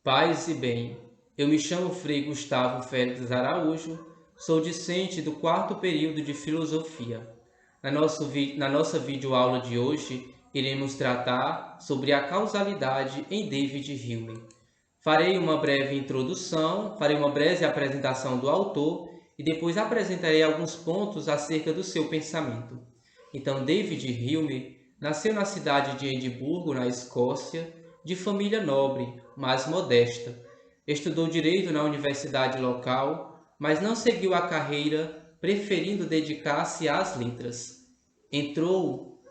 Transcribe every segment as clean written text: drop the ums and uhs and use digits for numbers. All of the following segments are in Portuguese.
Paz e bem. Eu me chamo Frei Gustavo Félix Araújo, sou discente do quarto período de Filosofia. Na nossa videoaula de hoje, iremos tratar sobre a causalidade em David Hume. Farei uma breve introdução, farei uma breve apresentação do autor e depois apresentarei alguns pontos acerca do seu pensamento. Então, David Hume nasceu na cidade de Edimburgo, na Escócia, de família nobre, mas modesta. Estudou direito na universidade local, mas não seguiu a carreira, preferindo dedicar-se às letras. Entrou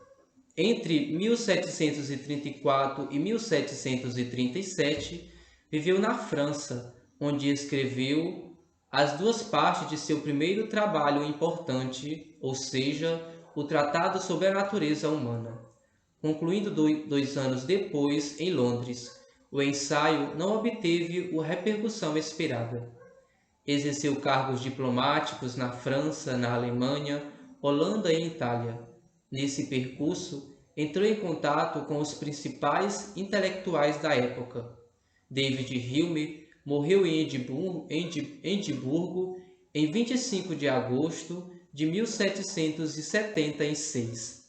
entre 1734 e 1737, viveu na França, onde escreveu as duas partes de seu primeiro trabalho importante, ou seja, o Tratado sobre a Natureza Humana, concluindo 2 anos depois em Londres. O ensaio não obteve a repercussão esperada. Exerceu cargos diplomáticos na França, na Alemanha, Holanda e Itália. Nesse percurso, entrou em contato com os principais intelectuais da época. David Hume morreu em Edimburgo em 25 de agosto de 1776.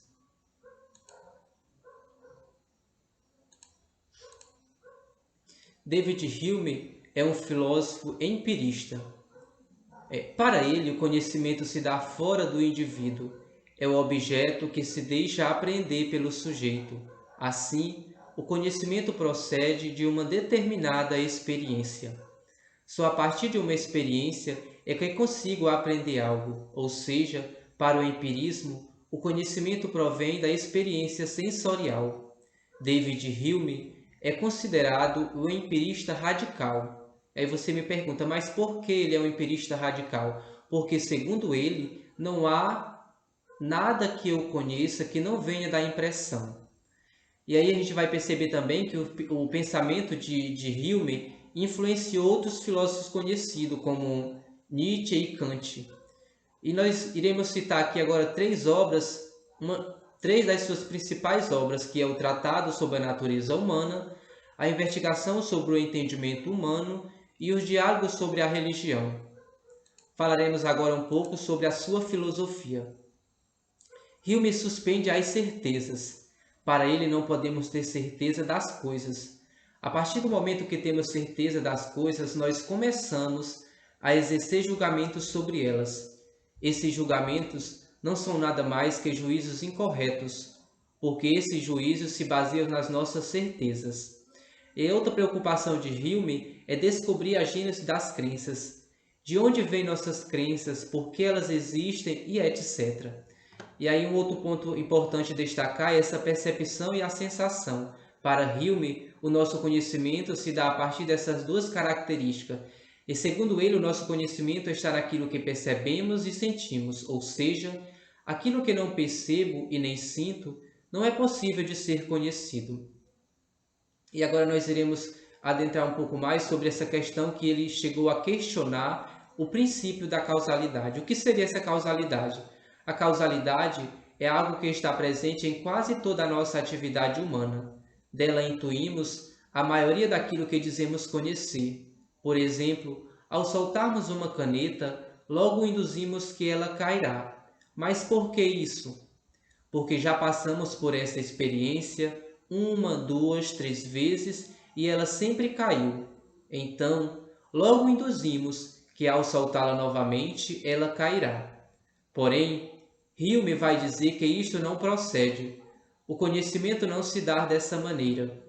David Hume é um filósofo empirista. Para ele, o conhecimento se dá fora do indivíduo. É o objeto que se deixa apreender pelo sujeito. Assim, o conhecimento procede de uma determinada experiência. Só a partir de uma experiência é que consigo aprender algo, ou seja, para o empirismo, o conhecimento provém da experiência sensorial. David Hume é considerado o empirista radical. Aí você me pergunta, mas por que ele é um empirista radical? Porque, segundo ele, não há nada que eu conheça que não venha da impressão. E aí a gente vai perceber também que o pensamento de Hume influenciou outros filósofos conhecidos, como Nietzsche e Kant. E nós iremos citar aqui agora três das suas principais obras, que é o Tratado sobre a Natureza Humana, a Investigação sobre o Entendimento Humano e os Diálogos sobre a Religião. Falaremos agora um pouco sobre a sua filosofia. Hume suspende as certezas. Para ele, não podemos ter certeza das coisas. A partir do momento que temos certeza das coisas, nós começamos a exercer julgamentos sobre elas. Esses julgamentos não são nada mais que juízos incorretos, porque esses juízos se baseiam nas nossas certezas. E outra preocupação de Hume é descobrir a gênese das crenças. De onde vêm nossas crenças, por que elas existem e etc. E aí um outro ponto importante destacar é essa percepção e a sensação. Para Hume, o nosso conhecimento se dá a partir dessas duas características. E segundo ele, o nosso conhecimento está naquilo que percebemos e sentimos, ou seja, aquilo que não percebo e nem sinto não é possível de ser conhecido. E agora nós iremos adentrar um pouco mais sobre essa questão que ele chegou a questionar o princípio da causalidade. O que seria essa causalidade? A causalidade é algo que está presente em quase toda a nossa atividade humana. Dela intuímos a maioria daquilo que dizemos conhecer. Por exemplo, ao soltarmos uma caneta, logo induzimos que ela cairá. Mas por que isso? Porque já passamos por essa experiência 1, 2, 3 vezes e ela sempre caiu. Então, logo induzimos que ao soltá-la novamente, ela cairá. Porém, Hume vai dizer que isto não procede. O conhecimento não se dá dessa maneira.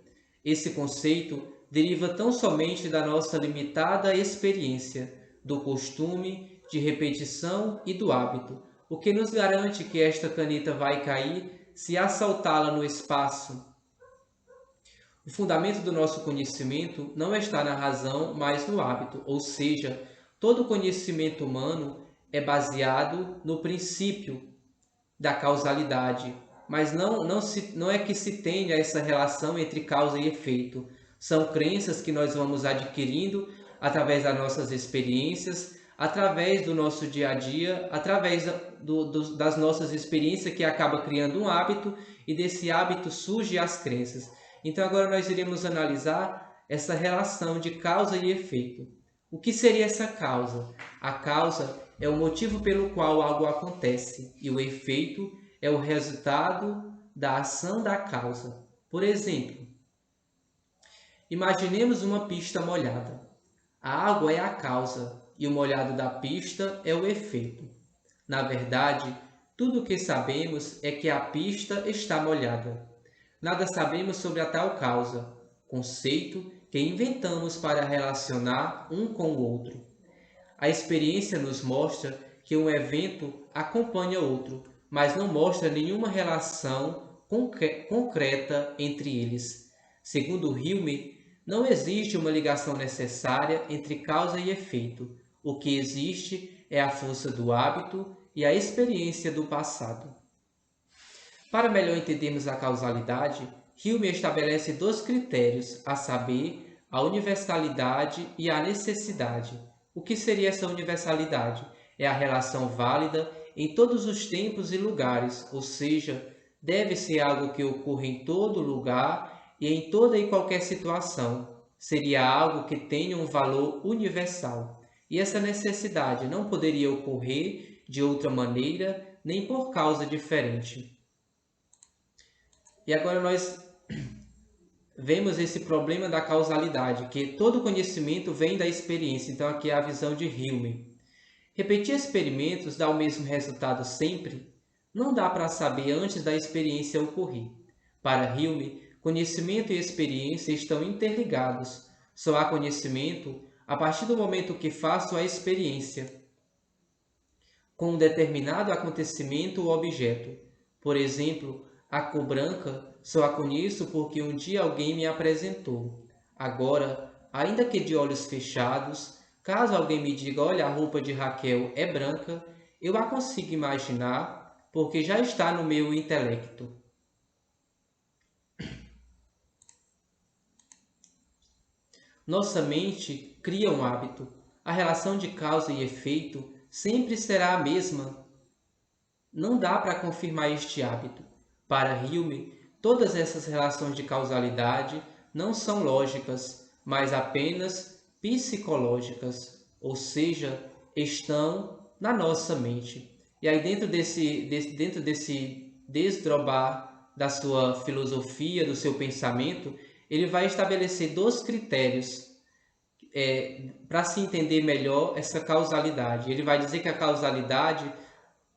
Esse conceito deriva tão somente da nossa limitada experiência, do costume, de repetição e do hábito, o que nos garante que esta caneta vai cair se assaltá-la no espaço. O fundamento do nosso conhecimento não está na razão, mas no hábito, ou seja, todo conhecimento humano é baseado no princípio da causalidade, mas não é que se tenha essa relação entre causa e efeito. São crenças que nós vamos adquirindo através das nossas experiências, através do nosso dia a dia, através das nossas experiências que acaba criando um hábito e desse hábito surgem as crenças. Então agora nós iremos analisar essa relação de causa e efeito. O que seria essa causa? A causa é o motivo pelo qual algo acontece e o efeito é o resultado da ação da causa. Por exemplo, imaginemos uma pista molhada. A água é a causa e o molhado da pista é o efeito. Na verdade, tudo o que sabemos é que a pista está molhada. Nada sabemos sobre a tal causa, conceito que inventamos para relacionar um com o outro. A experiência nos mostra que um evento acompanha outro, mas não mostra nenhuma relação concreta entre eles. Segundo Hume, não existe uma ligação necessária entre causa e efeito. O que existe é a força do hábito e a experiência do passado. Para melhor entendermos a causalidade, Hume estabelece 2 critérios, a saber, a universalidade e a necessidade. O que seria essa universalidade? É a relação válida em todos os tempos e lugares, ou seja, deve ser algo que ocorra em todo lugar e em toda e qualquer situação. Seria algo que tenha um valor universal. E essa necessidade não poderia ocorrer de outra maneira, nem por causa diferente. E agora nós vemos esse problema da causalidade, que todo conhecimento vem da experiência. Então aqui é a visão de Hume. Repetir experimentos dá o mesmo resultado sempre? Não dá para saber antes da experiência ocorrer. Para Hume, conhecimento e experiência estão interligados. Só há conhecimento a partir do momento que faço a experiência com um determinado acontecimento ou objeto. Por exemplo, a cor branca só a conheço porque um dia alguém me apresentou. Agora, ainda que de olhos fechados, caso alguém me diga, olha, a roupa de Raquel é branca, eu a consigo imaginar porque já está no meu intelecto. Nossa mente cria um hábito. A relação de causa e efeito sempre será a mesma. Não dá para confirmar este hábito. Para Hume, todas essas relações de causalidade não são lógicas, mas apenas psicológicas, ou seja, estão na nossa mente. E aí dentro desse desdobrar da sua filosofia, do seu pensamento, ele vai estabelecer 2 critérios para se entender melhor essa causalidade. Ele vai dizer que a causalidade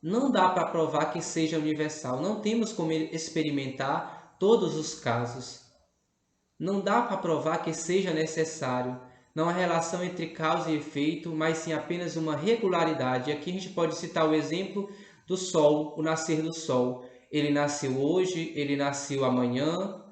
não dá para provar que seja universal. Não temos como experimentar todos os casos. Não dá para provar que seja necessário. Não há relação entre causa e efeito, mas sim apenas uma regularidade. Aqui a gente pode citar o exemplo do Sol, o nascer do Sol. Ele nasceu hoje, ele nasceu amanhã,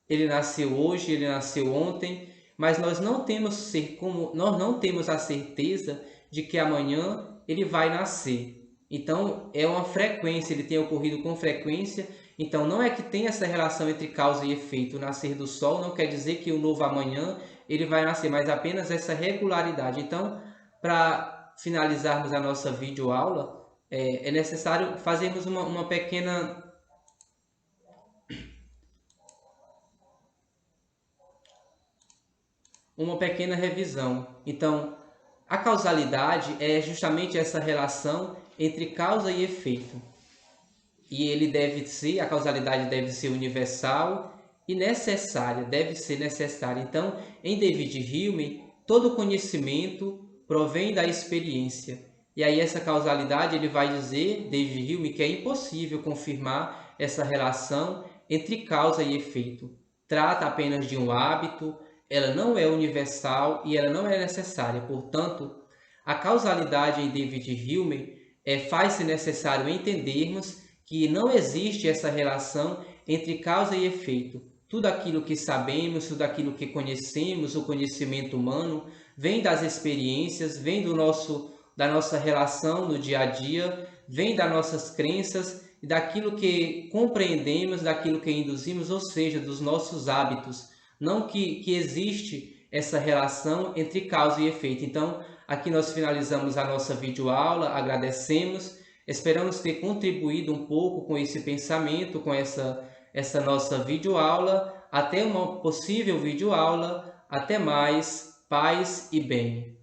ele nasceu hoje, ele nasceu ontem, mas nós não temos a certeza de que amanhã ele vai nascer. Então, é uma frequência, ele tem ocorrido com frequência. Então, não é que tem essa relação entre causa e efeito. O nascer do Sol não quer dizer que o novo amanhã ele vai nascer, mas apenas essa regularidade. Então, para finalizarmos a nossa videoaula, é necessário fazermos uma pequena revisão. Então, a causalidade é justamente essa relação entre causa e efeito. E a causalidade deve ser universal e necessária, deve ser necessária. Então, em David Hume, todo conhecimento provém da experiência. E aí essa causalidade, ele vai dizer, David Hume, que é impossível confirmar essa relação entre causa e efeito. Trata apenas de um hábito, ela não é universal e ela não é necessária. Portanto, a causalidade em David Hume faz-se necessário entendermos que não existe essa relação entre causa e efeito. Tudo aquilo que sabemos, tudo aquilo que conhecemos, o conhecimento humano, vem das experiências, vem da nossa relação no dia a dia, vem das nossas crenças, daquilo que compreendemos, daquilo que induzimos, ou seja, dos nossos hábitos. Não que existe essa relação entre causa e efeito. Então, aqui nós finalizamos a nossa videoaula, agradecemos, esperamos ter contribuído um pouco com esse pensamento, com essa nossa videoaula. Até uma possível videoaula. Até mais, paz e bem.